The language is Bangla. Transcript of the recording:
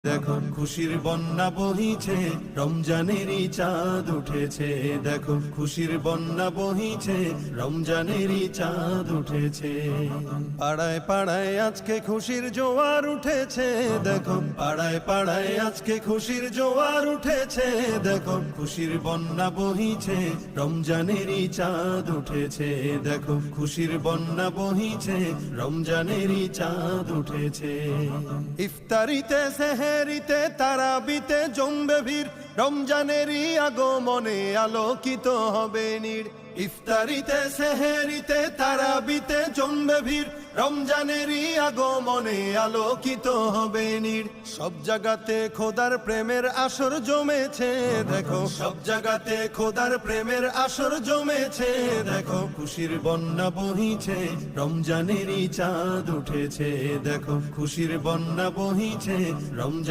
দেখো খুশির বন্যা বহিছে, রমজানেরই চাঁদ উঠেছে। দেখো খুশির বন্যা বহিছে, রমজানেরই চাঁদ উঠেছে। পাড়ায় পাড়ায় আজকে খুশির জোয়ার উঠেছে। দেখো পাড়ায় পাড়ায় আজকে খুশির জোয়ার উঠেছে। দেখো খুশির বন্যা বহিছে, রমজানেরই চাঁদ উঠেছে। দেখো খুশির বন্যা বহিছে, রমজানেরই চাঁদ উঠেছে। ইফতারিতে সেহেরিতে তারাবিতে জমবে ভিড়, রমজানেরই আগমনে আলোকিত হবে নীড়। ইফতারিতে সেহেরিতে তারাবিতে জমবে ভিড়, রমজানেরই আগমনে আলোকিত হবে নীড়। সব জায়গাতে খোদার প্রেমের আসর জমেছে। দেখো সব জায়গাতে খোদার প্রেমের আসর জমেছে। দেখো খুশির বন্যা বহিছে, রমজানেরই চাঁদ উঠেছে। দেখো খুশির বন্যা বহিছে, রমজান